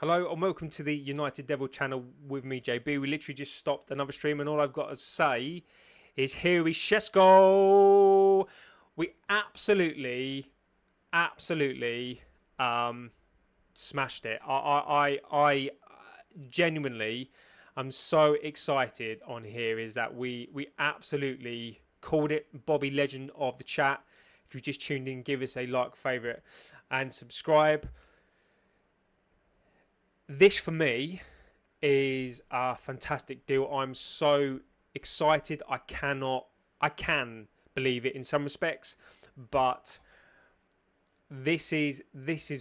Hello and welcome to the United Devil channel with me, JB. We literally just stopped another stream and all I've got to say is here is Sesko. We absolutely smashed it. I genuinely am so excited on here is that we absolutely called it. Bobby, legend of the chat. If you just tuned in, give us a like, favourite and subscribe. This for me is a fantastic deal. I'm so excited. I can believe it in some respects, but this is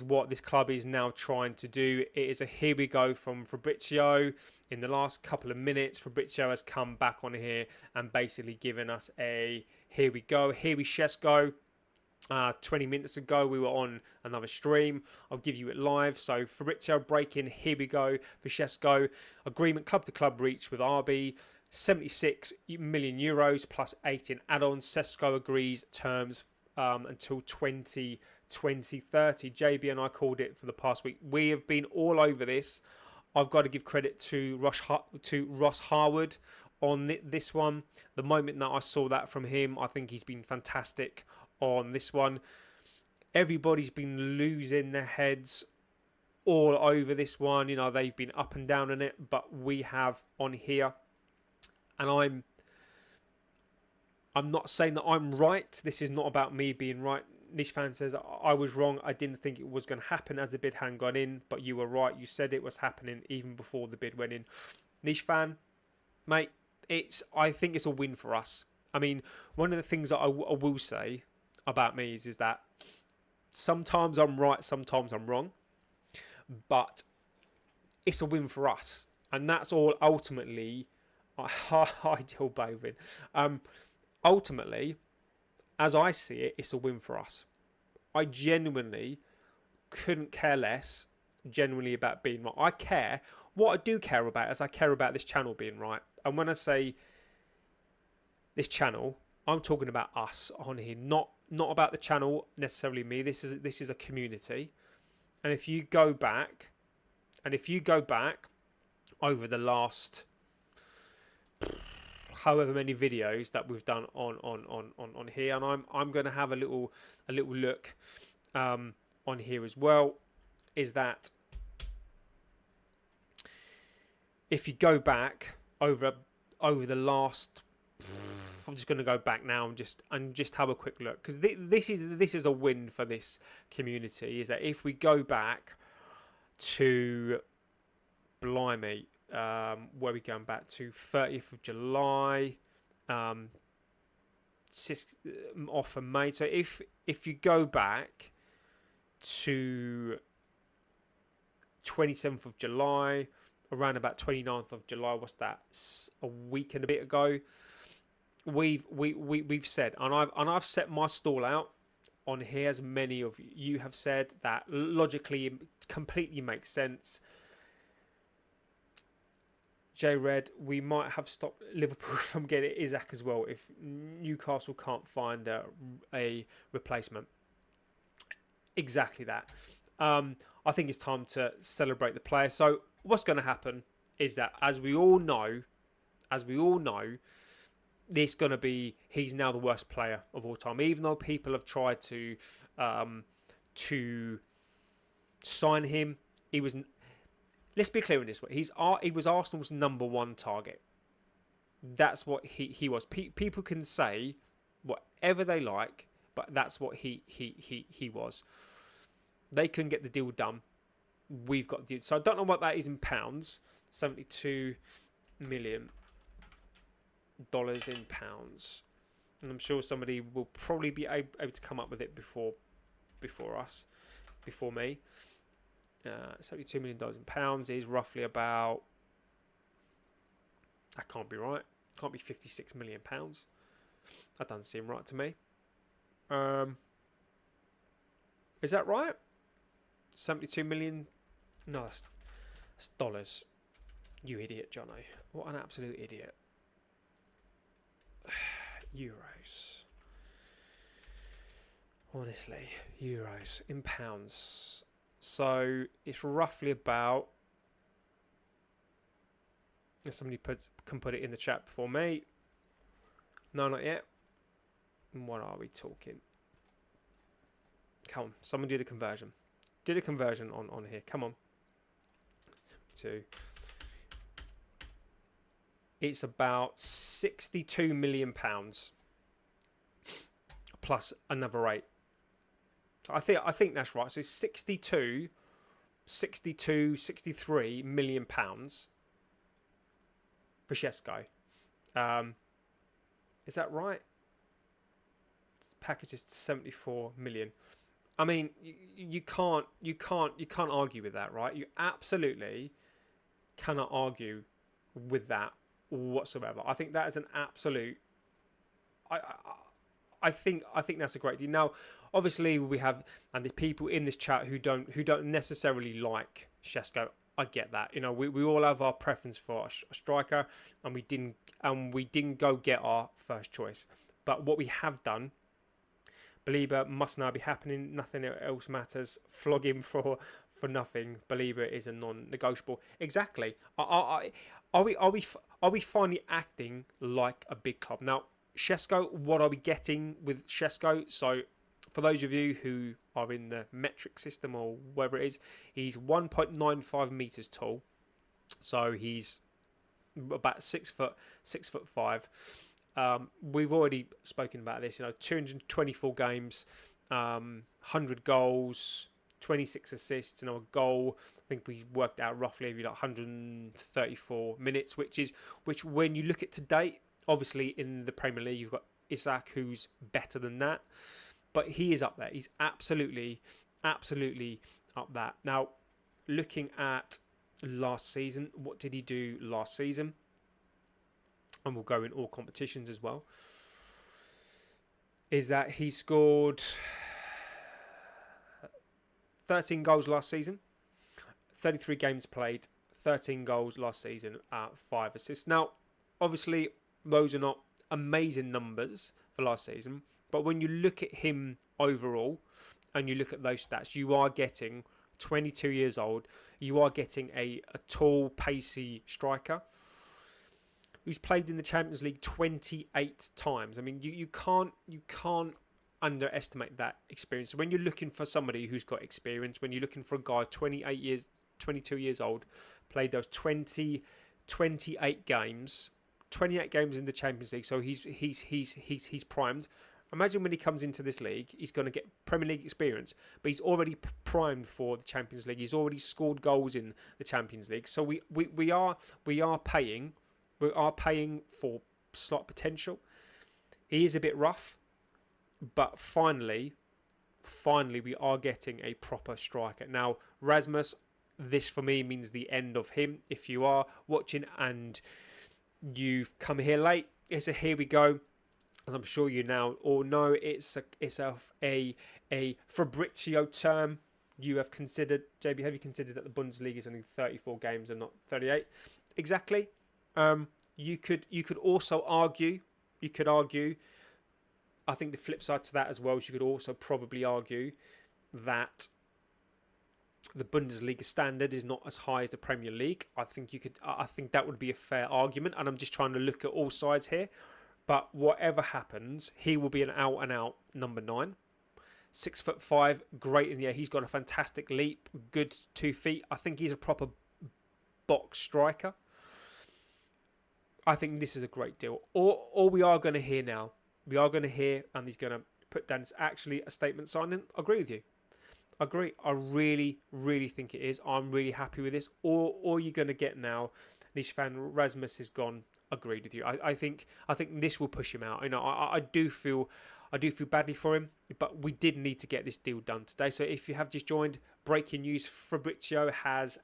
what this club is now trying to do. It is a here we go from Fabrizio. In the last couple of minutes, Fabrizio has come back on here and basically given us a here we go. Here we Sesko. 20 minutes ago we were on another stream. I'll give you it live. So Fabrizio breaking, here we go for Sesko. Agreement club to club reached with RB, 76 million euros plus 18 add-ons. Sesko agrees terms until 2030. JB and I called it for the past week. We have been all over this. I've got to give credit to Ross Harwood on this one. The moment that I saw that from him, I think he's been fantastic on this one. Everybody's been losing their heads all over this one. You know, they've been up and down on it, but we have on here. And I'm not saying that I'm right. This is not about me being right. Niche fan says, I was wrong. I didn't think it was going to happen as the bid hadn't gone in, but you were right. You said it was happening even before the bid went in. Niche fan, mate, I think it's a win for us. I mean, one of the things that I will say about me is that sometimes I'm right, sometimes I'm wrong, but it's a win for us, and that's all. Ultimately, I tell Bovin. Ultimately, as I see it, it's a win for us. I genuinely couldn't care less, genuinely, about being right. I care. What I do care about is I care about this channel being right, and when I say this channel, I'm talking about us on here, not about the channel necessarily me. This is a community, and if you go back over the last however many videos that we've done on here, and I'm going to have a little look on here as well, is that if you go back over the last, I'm just going to go back now and just have a quick look, because this is a win for this community. Is that if we go back to blimey, where are we going back to? 30th of July, offer made. So if you go back to 27th of July, around about 29th of July, what's that? A week and a bit ago. We've said, and I've set my stall out on here, as many of you have said, that logically it completely makes sense. J Red, we might have stopped Liverpool from getting Isaac as well if Newcastle can't find a replacement. Exactly that. I think it's time to celebrate the player. So what's going to happen is that, as we all know, this going to be, he's now the worst player of all time. Even though people have tried to sign him, he was. Let's be clear in this way. He was Arsenal's #1 target. That's what he was. People can say whatever they like, but that's what he was. They couldn't get the deal done. We've got the deal. So I don't know what that is in pounds. $72 million in pounds, and I'm sure somebody will probably be able to come up with it before me. $72 million in pounds is roughly about, that can't be right, can't be 56 million pounds. That doesn't seem right to me. Is that right? 72 million? No, that's dollars. You idiot, Jono. What an absolute idiot. Euros. Honestly, euros in pounds. So it's roughly about. If somebody can put it in the chat before me. No, not yet. What are we talking? Come on, someone do the conversion. Do the conversion on here. Come on. It's about £62 million plus another 8. I think that's right. So 63 million pounds for Sesko. Is that right? The package is 74 million. I mean, you can't argue with that, right? You absolutely cannot argue with that whatsoever. I think that is an absolute. I think that's a great deal. Now, obviously, we have and the people in this chat who don't necessarily like Sesko. I get that. You know, we all have our preference for a striker, and we didn't go get our first choice. But what we have done, Belieber must now be happening. Nothing else matters. Flog him for nothing. Belieber is a non-negotiable. Exactly. Are we finally acting like a big club now? Sesko, what are we getting with Sesko? So, for those of you who are in the metric system or whatever it is, he's 1.95 meters tall. So he's about 6 foot 5. We've already spoken about this. You know, 224 games, 100 goals, 26 assists, and a goal. I think we worked out roughly every 134 minutes, which when you look at to date. Obviously, in the Premier League, you've got Isak, who's better than that. But he is up there. He's absolutely up there. Now, looking at last season, what did he do last season? And we'll go in all competitions as well. Is that he scored 13 goals last season. 33 games played. 13 goals last season. 5 assists. Now, obviously, those are not amazing numbers for last season, but when you look at him overall and you look at those stats, you are getting 22 years old. You are getting a tall, pacey striker who's played in the Champions League 28 times. I mean, you can't underestimate that experience. So when you're looking for somebody who's got experience, when you're looking for a guy 22 years old, played those 28 games. 28 games in the Champions League, so he's primed. Imagine when he comes into this league, he's going to get Premier League experience, but he's already primed for the Champions League. He's already scored goals in the Champions League. So we are paying for slot potential. He is a bit rough, but finally we are getting a proper striker. Now, Rasmus, this for me means the end of him. If you are watching and you've come here late, it's a here we go, as I'm sure you now all know. It's a Fabrizio term. You have considered, JB, have you considered that the Bundesliga is only 34 games and not 38? Exactly. You could also argue. I think the flip side to that as well is you could also probably argue that the Bundesliga standard is not as high as the Premier League. I think that would be a fair argument, and I'm just trying to look at all sides here. But whatever happens, he will be an out-and-out number 9. 6'5", great in the air. He's got a fantastic leap, good 2 feet. I think he's a proper box striker. I think this is a great deal. All we are going to hear now, and he's going to put down, it's actually a statement signing. I agree with you. I agree. I really, really think it is. I'm really happy with this. All you're going to get now, Nish fan Rasmus is gone. Agreed with you. I think this will push him out. You know, I do feel badly for him, but we did need to get this deal done today. So if you have just joined, breaking news: Fabrizio has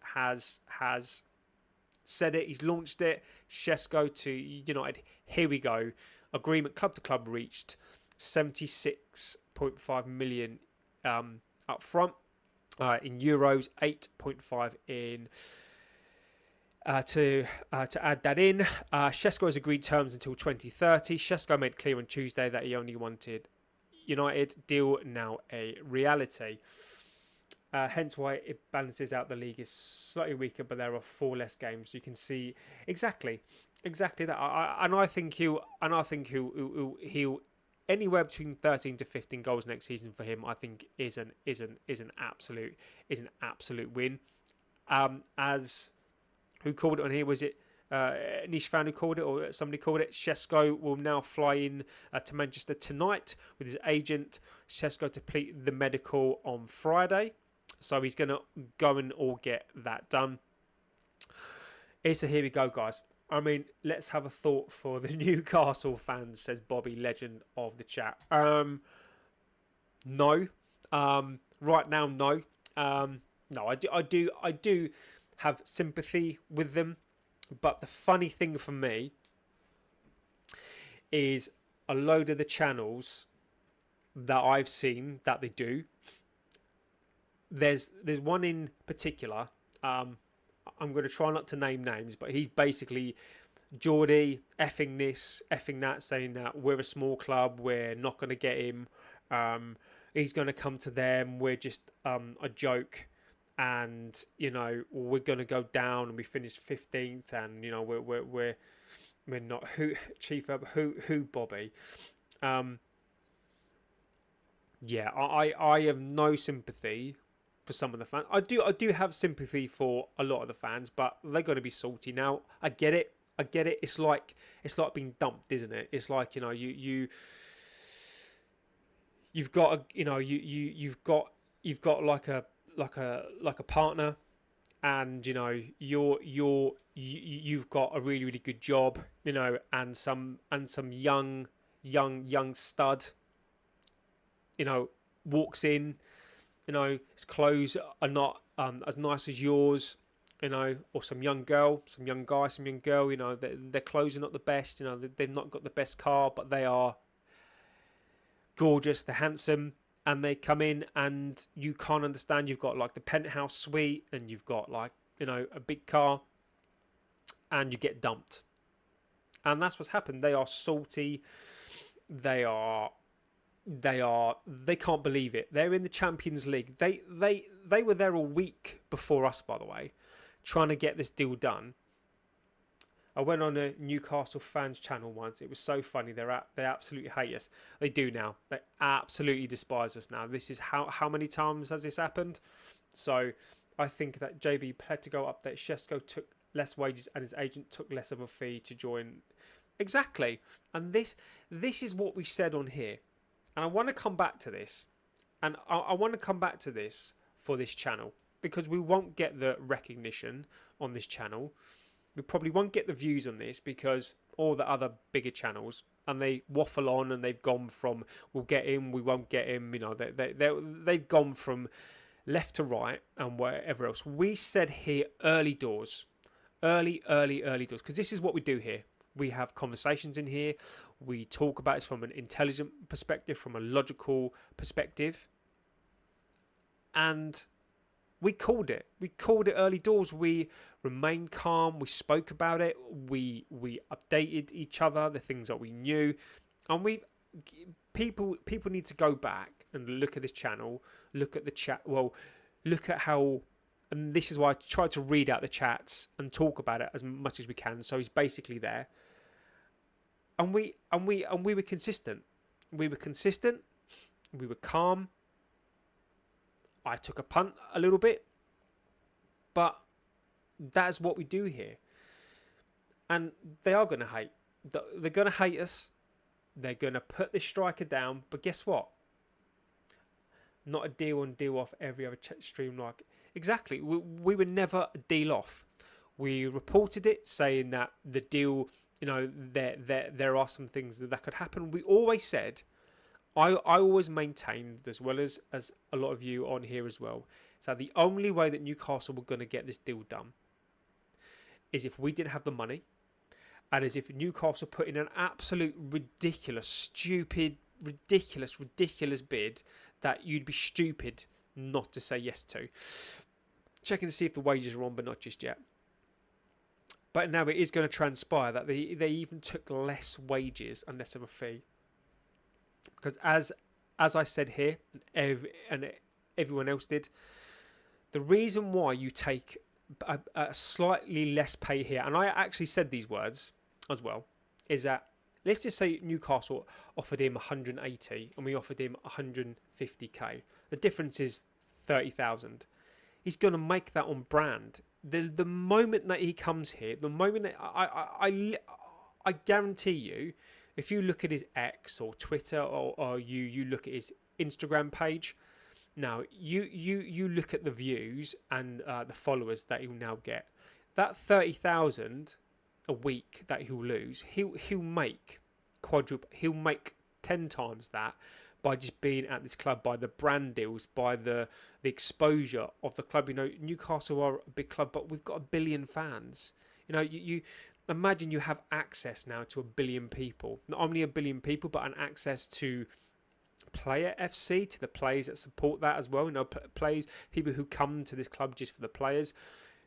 said it. He's launched it. Sesko to United. Here we go. Agreement club to club reached. 76.5 million up front in euros. 8.5 in. To add that in, Sesko has agreed terms until 2030. Sesko made clear on Tuesday that he only wanted United. Deal now a reality. Hence why it balances out. The league is slightly weaker, but there are 4 less games. You can see exactly that. I think he'll anywhere between 13 to 15 goals next season for him. I think is an absolute win. As who called it on here? Was it Niche fan who called it, or somebody called it? Sesko will now fly in to Manchester tonight with his agent. Sesko to complete the medical on Friday, so he's going to go and all get that done. So here we go, guys. I mean, let's have a thought for the Newcastle fans, says Bobby, legend of the chat. No. Right now, no. No, I do have sympathy with them. But the funny thing for me is a load of the channels that I've seen that they do. There's one in particular. I'm going to try not to name names, but he's basically Geordie effing this, effing that, saying that we're a small club, we're not going to get him. He's going to come to them. We're just a joke, and we're going to go down, and we finish 15th, and we're not who Bobby. Yeah, I have no sympathy for some of the fans. I do have sympathy for a lot of the fans, but they're going to be salty now. I get it. It's like being dumped, isn't it? It's like you've got you've got like a partner, and you've got a really good job, and some young stud, walks in. His clothes are not as nice as yours, or some young girl, some young guy, some young girl, their clothes are not the best, they've not got the best car, but they are gorgeous, they're handsome, and they come in and you can't understand. You've got like the penthouse suite, and you've got like, a big car, and you get dumped. And that's what's happened. They are salty. They can't believe it. They're in the Champions League. They were there a week before us, by the way, trying to get this deal done. I went on a Newcastle fans channel once. It was so funny. They absolutely hate us. They do now. They absolutely despise us now. This is how many times has this happened? So I think that JB Pletigo update. Sesko took less wages and his agent took less of a fee to join. Exactly. And this is what we said on here. And I want to come back to this. And I want to come back to this for this channel, because we won't get the recognition on this channel. We probably won't get the views on this because all the other bigger channels, and they waffle on, and they've gone from we'll get him, we won't get him. They've gone from left to right and wherever else. We said here early doors, because this is what we do here. We have conversations in here. We talk about it from an intelligent perspective, from a logical perspective. And we called it. We called it early doors. We remained calm. We spoke about it. We updated each other, the things that we knew. And people need to go back and look at this channel, look at the chat. Well, look at how, and this is why I try to read out the chats and talk about it as much as we can. So he's basically there. And we were consistent. We were consistent. We were calm. I took a punt a little bit, but that's what we do here. And they are going to hate. They're going to hate us. They're going to put this striker down. But guess what? Not a deal on, deal off every other stream. Like exactly, we were never a deal off. We reported it, saying that the deal, there are some things that could happen. We always said. I always maintained, as well as a lot of you on here as well, so the only way that Newcastle were going to get this deal done is if we didn't have the money, and as if Newcastle put in an absolute ridiculous bid that you'd be stupid not to say yes to. Checking to see if the wages are on, but not just yet. But now it is going to transpire that they even took less wages and less of a fee. Because as I said here, and everyone else did, The reason why you take a slightly less pay here, and I actually said these words as well, is that let's just say Newcastle offered him 180 and we offered him 150k. The difference is 30,000. He's going to make that on brand. The moment that he comes here, the moment that I guarantee you, if you look at his X or Twitter or you look at his Instagram page, now you look at the views and the followers that he'll now get. That 30,000 a week that he'll lose, he'll make quadruple. He'll make 10 times that by just being at this club, by the brand deals, by the exposure of the club. You know, Newcastle are a big club, but we've got 1 billion fans. You know, you imagine you have access now to 1 billion people. Not only 1 billion people, but an access to player FC, to the players that support that as well. You know, players, people who come to this club just for the players,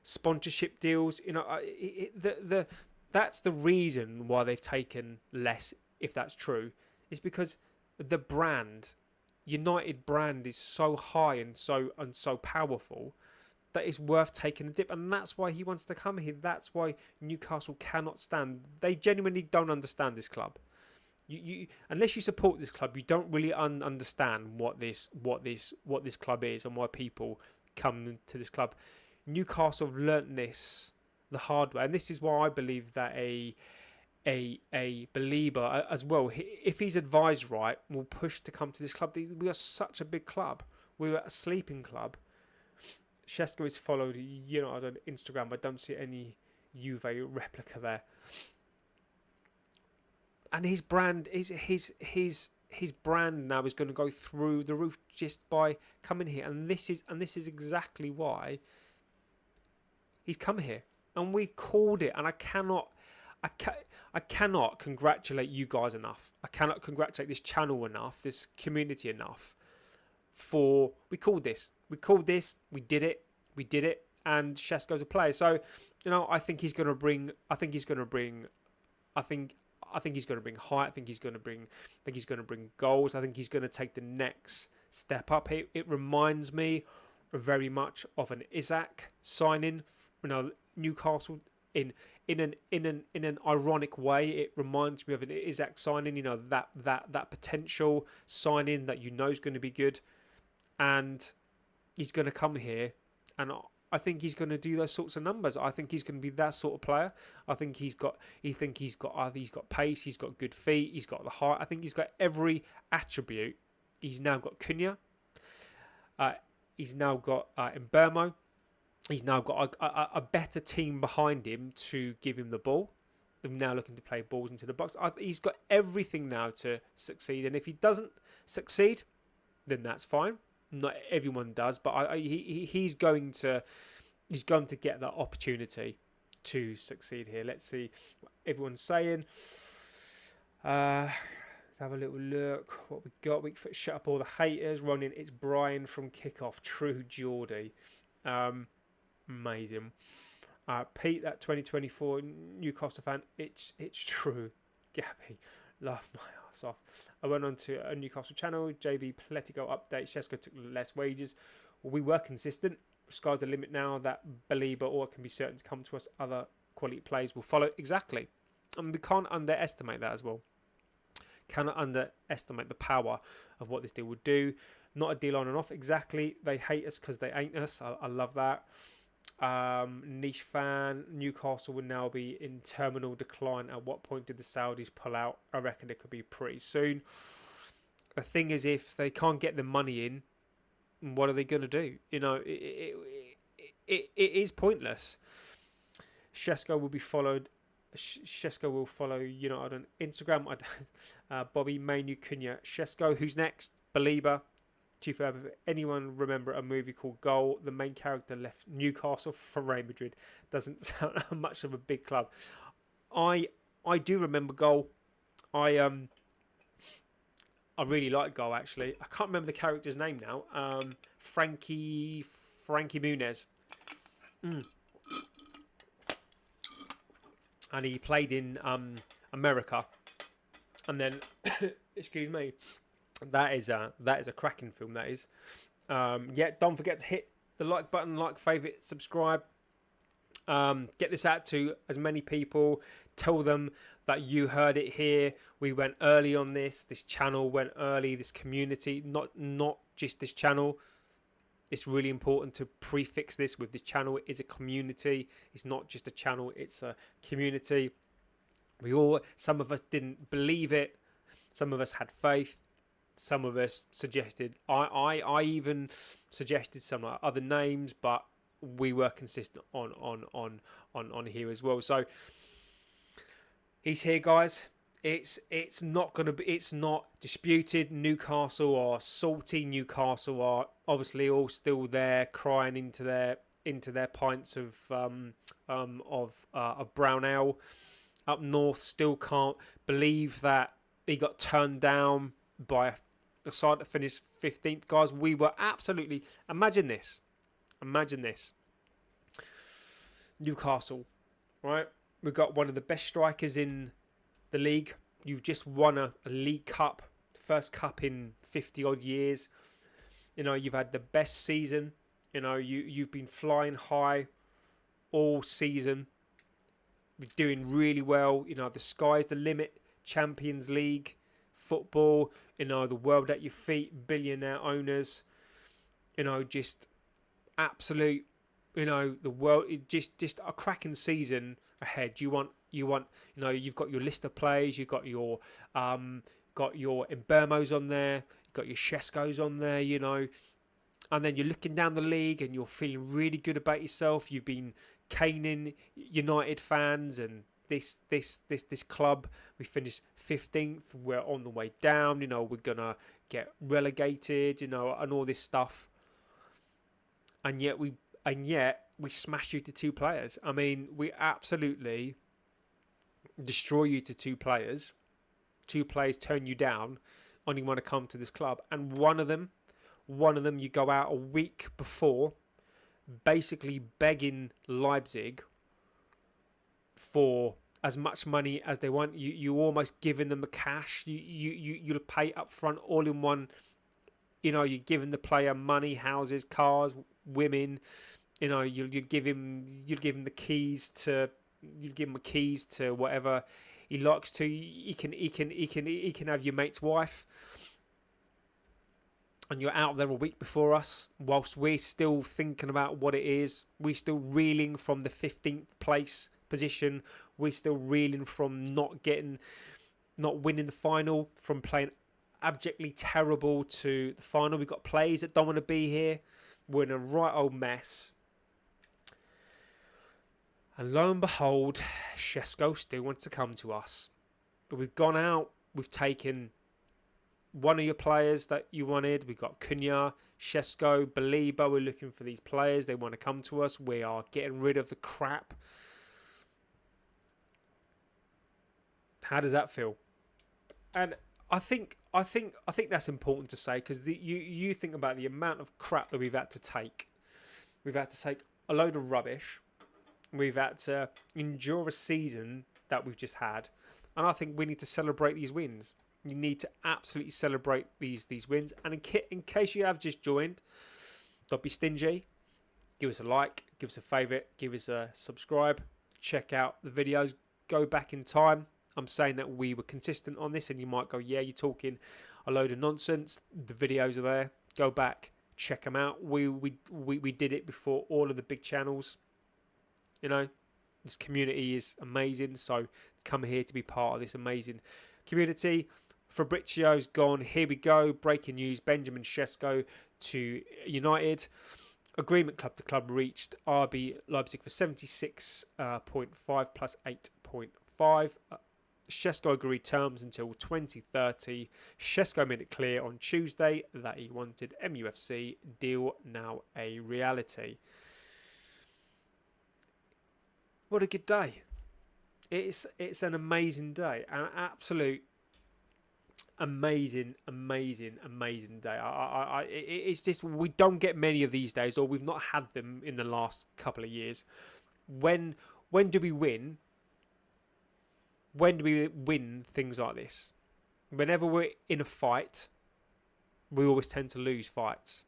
sponsorship deals. You know, that's the reason why they've taken less. If that's true, is because the brand, United brand, is so high and so powerful that it's worth taking a dip, and that's why he wants to come here. That's why Newcastle cannot stand. They genuinely don't understand this club. You unless you support this club, you don't really understand what this club is and why people come to this club. Newcastle have learnt this the hard way, and this is why I believe that a believer as well, if he's advised right, will push to come to this club. We are such a big club. We were a sleeping club. Sesko is followed, you know, on Instagram. I don't see any Juve replica there. And his brand is his brand now is going to go through the roof just by coming here. And this is exactly why he's come here. And we've called it. And I cannot congratulate you guys enough. I cannot congratulate this channel enough, this community enough. For we called this, we did it, and Sesko's a player. So, you know, I think he's going to bring height. I think he's going to bring goals. I think he's going to take the next step up. It reminds me very much of an Isaac signing. You know, Newcastle in an ironic way. It reminds me of an Isaac signing. You know, that potential signing that you know is going to be good, and he's going to come here, and I think he's going to do those sorts of numbers. I think he's going to be that sort of player. I think he's got pace. He's got good feet. He's got the height. I think he's got every attribute. He's now got Cunha. He's now got Mbermo. He's now got a better team behind him to give him the ball. They're now looking to play balls into the box. He's got everything now to succeed. And if he doesn't succeed, then that's fine. Not everyone does, but he's going to get that opportunity to succeed here. Let's see what everyone's saying. Let's have a little look. What we got? We shut up all the haters. Running. It's Brian from Kickoff. True Geordie. Amazing. Pete, that 2024 Newcastle fan. It's true. Gabby, laugh my ass off. I went on to a Newcastle channel. JB Pletico update. Sesko took less wages. Well, we were consistent. Sky's the limit now. That believer or can be certain to come to us. Other quality players will follow. Exactly. And we can't underestimate that as well. Cannot underestimate the power of what this deal would do. Not a deal on and off. Exactly. They hate us because they ain't us. I love that. Niche fan. Newcastle will now be in terminal decline. At what point did the Saudis pull out? I reckon it could be pretty soon. The thing is, if they can't get the money in, what are they going to do? You know, it is pointless. Sesko will be followed. Sesko will follow United on Instagram. Bobby Manu Cunha. Sesko, who's next? Belieber. Chief Herb, anyone remember a movie called Goal? The main character left Newcastle for Real Madrid. Doesn't sound much of a big club. I do remember Goal. I really like Goal, actually. I can't remember the character's name now. Frankie Muniz. And he played in America. And then, excuse me. That is a cracking film. That is, yeah. Don't forget to hit the like button, like, favourite, subscribe. Get this out to as many people. Tell them that you heard it here. We went early on this. This channel went early. This community, not just this channel. It's really important to prefix this with this channel. It is a community. It's not just a channel. It's a community. Some of us didn't believe it. Some of us had faith. Some of us suggested. I even suggested some other names, but we were consistent on here as well. So he's here, guys. It's not disputed. Newcastle are salty. Newcastle are obviously all still there, crying into their pints of brown ale. Up north, still can't believe that he got turned down by a side that finished 15th. Guys, we were absolutely... Imagine this. Newcastle, right? We've got one of the best strikers in the league. You've just won a League Cup, first cup in 50 odd years. You know, you've had the best season. You know, you've been flying high all season. We're doing really well. You know, the sky's the limit. Champions League football. You know, the world at your feet. Billionaire owners. You know, just absolute. You know, the world. Just a cracking season ahead. You want. You know, you've got your list of players. You've got your Mbermos on there. You've got your Šeskos on there. You know, and then you're looking down the league and you're feeling really good about yourself. You've been caning United fans and this club. We finished 15th. We're on the way down. You know, we're gonna get relegated. You know, and all this stuff. And yet we smash you to two players. I mean, we absolutely destroy you to two players. Two players turn you down. Only want to come to this club, and one of them you go out a week before, basically begging Leipzig for as much money as they want. You almost giving them the cash. You'll pay up front, all in one. You know, you're giving the player money, houses, cars, women. You know, you'll give him the keys to. You give him the keys to whatever he likes to. He can have your mate's wife. And you're out there a week before us, whilst we're still thinking about what it is. We're still reeling from the 15th place position. We're still reeling from not winning the final, from playing abjectly terrible to the final. We've got players that don't want to be here. We're in a right old mess. And lo and behold, Sesko still wants to come to us. But we've gone out, we've taken one of your players that you wanted. We've got Cunha, Sesko, Baliba. We're looking for these players. They want to come to us. We are getting rid of the crap. How does that feel? And I think that's important to say, because you think about the amount of crap that we've had to take. We've had to take a load of rubbish. We've had to endure a season that we've just had, and I think we need to celebrate these wins. You need to absolutely celebrate these wins. And in case you have just joined, don't be stingy. Give us a like, give us a favourite, give us a subscribe. Check out the videos. Go back in time. I'm saying that we were consistent on this, and you might go, yeah, you're talking a load of nonsense. The videos are there. Go back, check them out. We did it before all of the big channels. You know, this community is amazing. So come here to be part of this amazing community. Fabrizio's gone. Here we go. Breaking news. Benjamin Šeško to United. Agreement club to club reached. RB Leipzig for 76.5 plus 8.5. Šeško agreed terms until 2030. Šeško made it clear on Tuesday that he wanted MUFC. Deal now a reality. What a good day. It's an amazing day. An absolute amazing day. It's just, we don't get many of these days, or we've not had them in the last couple of years. When do we win? When do we win things like this? Whenever we're in a fight, we always tend to lose fights.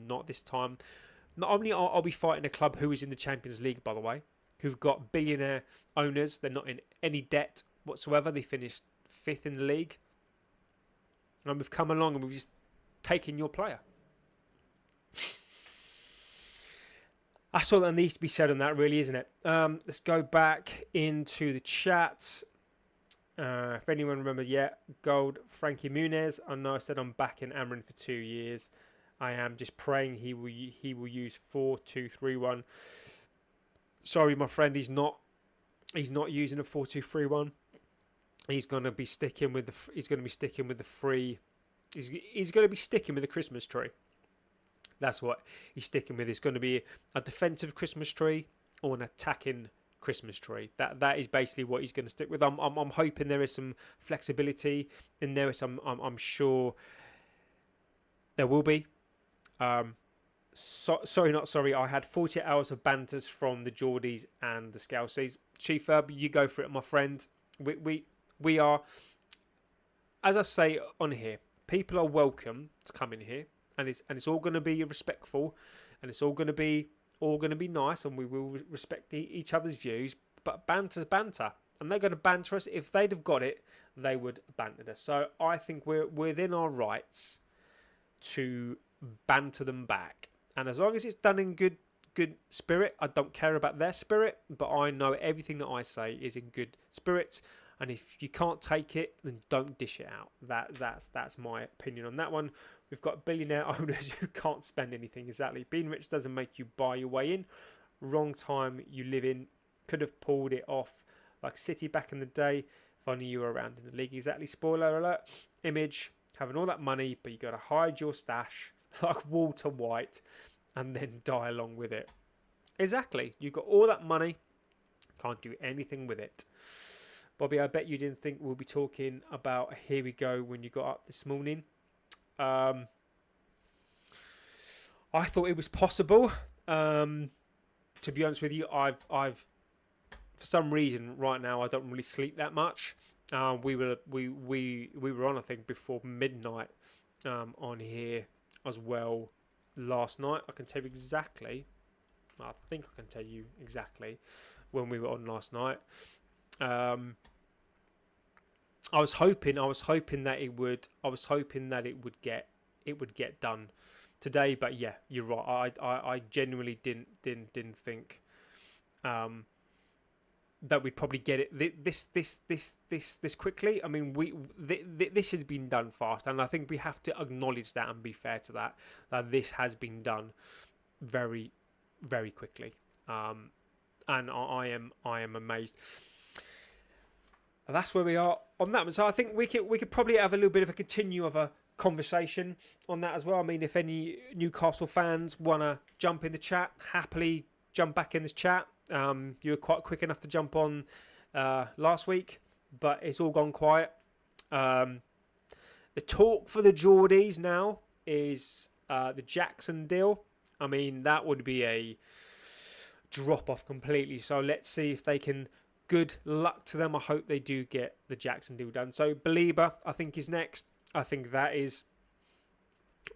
Not this time. Not only I'll be fighting a club who is in the Champions League, by the way, who've got billionaire owners. They're not in any debt whatsoever. They finished 5th in the league. And we've come along and we've just taken your player. That's all that needs to be said on that, really, isn't it? Let's go back into the chat. If anyone remembers yet, Gold, Frankie Muniz. I know I said I'm back in Amrin for 2 years. I am just praying he will use 4-2-3-1. Sorry, my friend, he's not using a 4-2-3-1. He's going to be sticking with the free. He's going to be sticking with the Christmas tree. That's what he's sticking with. It's going to be a defensive Christmas tree or an attacking Christmas tree. That is basically what he's going to stick with. I'm hoping there is some flexibility in there. I'm sure there will be. Sorry, not sorry. I had 40 hours of banters from the Geordies and the Scousies. Chief Herb, you go for it, my friend. We are, as I say on here, people are welcome to come in here. And it's all going to be respectful, and it's all going to be nice, and we will respect each other's views. But banter's banter, and they're going to banter us. If they'd have got it, they would banter us. So I think we're within our rights to banter them back, and as long as it's done in good spirit, I don't care about their spirit. But I know everything that I say is in good spirit. And if you can't take it, then don't dish it out. That's my opinion on that one. We've got billionaire owners who can't spend anything. Exactly. Being rich doesn't make you buy your way in. Wrong time you live in. Could have pulled it off like City back in the day. If only you were around in the league. Exactly. Spoiler alert. Image. Having all that money, but you got to hide your stash like Walter White and then die along with it. Exactly. You've got all that money. Can't do anything with it. Bobby, I bet you didn't think we'll be talking about Here We Go when you got up this morning. I thought it was possible. To be honest with you, I've for some reason right now I don't really sleep that much. We were on, I think, before midnight on here as well last night. I can tell you exactly. I think I can tell you exactly when we were on last night. I was hoping that it would get done today, but yeah, you're right. I genuinely didn't think that we'd probably get it this quickly. I mean, this has been done fast, and I think we have to acknowledge that and be fair to that this has been done very, very quickly. And I am amazed. And that's where we are on that one. So I think we could probably have a little bit of a continue of a conversation on that as well. I mean, if any Newcastle fans want to jump in the chat, happily jump back in this chat. You were quite quick enough to jump on last week, but it's all gone quiet. The talk for the Geordies now is the Jackson deal. I mean, that would be a drop off completely. So let's see if they can. Good luck to them. I hope they do get the Jackson deal done. So Belieber, I think, is next. I think that is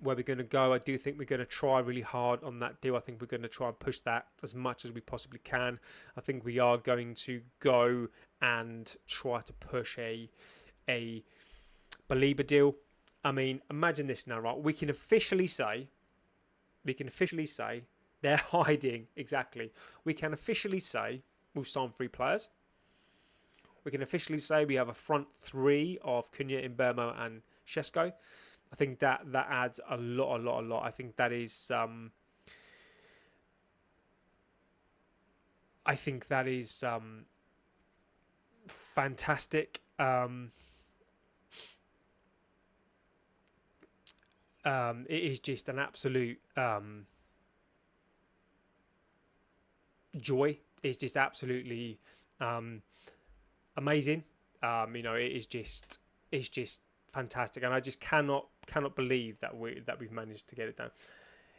where we're going to go. I do think we're going to try really hard on that deal. I think we're going to try and push that as much as we possibly can. I think we are going to go and try to push a Belieber deal. I mean, imagine this now, right? We can officially say they're hiding. Exactly. We can officially say we've signed 3 players. We can officially say we have a front 3 of Cunha, Mbeumo and Sesko. I think that adds a lot. I think that is fantastic. It is just an absolute joy. It's just absolutely amazing. It's just fantastic, and I just cannot believe that we've managed to get it done.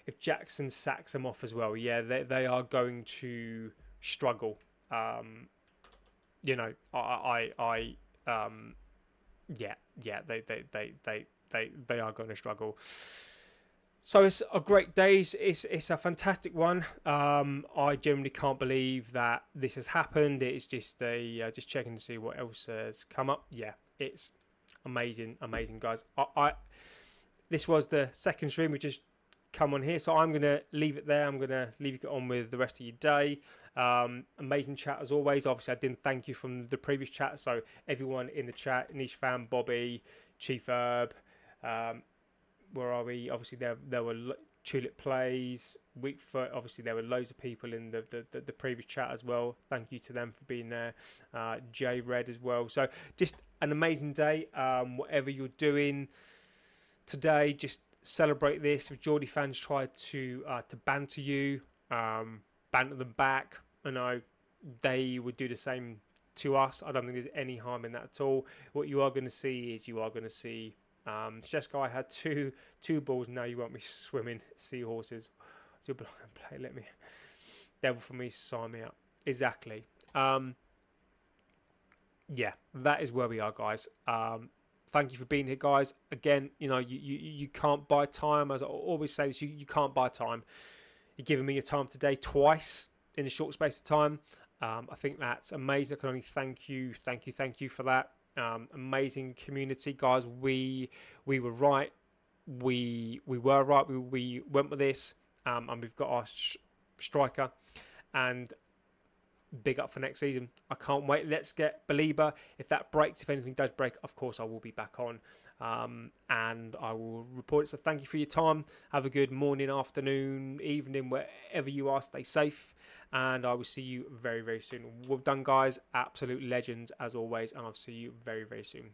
If Jackson sacks them off as well, yeah, they are going to struggle. They are going to struggle. So it's a great day. It's a fantastic one. I genuinely can't believe that this has happened. It's just just checking to see what else has come up. Yeah, it's amazing, amazing, guys. This was the second stream we just come on here, so I'm gonna leave it there. I'm gonna leave you get on with the rest of your day. Amazing chat as always. Obviously, I didn't thank you from the previous chat, so everyone in the chat, Niche Fan, Bobby, Chief Herb. Where are we? Obviously, there were Tulip Plays, Weekfoot. Obviously, there were loads of people in the previous chat as well. Thank you to them for being there. J Red as well. So just an amazing day. Whatever you're doing today, just celebrate this. If Geordie fans try to banter you, banter them back, I know they would do the same to us. I don't think there's any harm in that at all. What you are going to see is Sesko, I had two balls. Now you want me swimming seahorses? Play. Let me. Devil for me, sign me up. Exactly. Yeah, that is where we are, guys. Thank you for being here, guys. Again, you can't buy time. As I always say, this you can't buy time. You're giving me your time today twice in a short space of time. I think that's amazing. I can only thank you for that. Amazing community, guys. We were right. We were right. We went with this, and we've got our striker. And big up for next season. I can't wait. Let's get Belieber. If that breaks, if anything does break, of course I will be back on, and I will report it. So thank you for your time. Have a good morning, afternoon, evening, wherever you are. Stay safe, and I will see you very, very soon. Well done, guys. Absolute legends as always, and I'll see you very, very soon.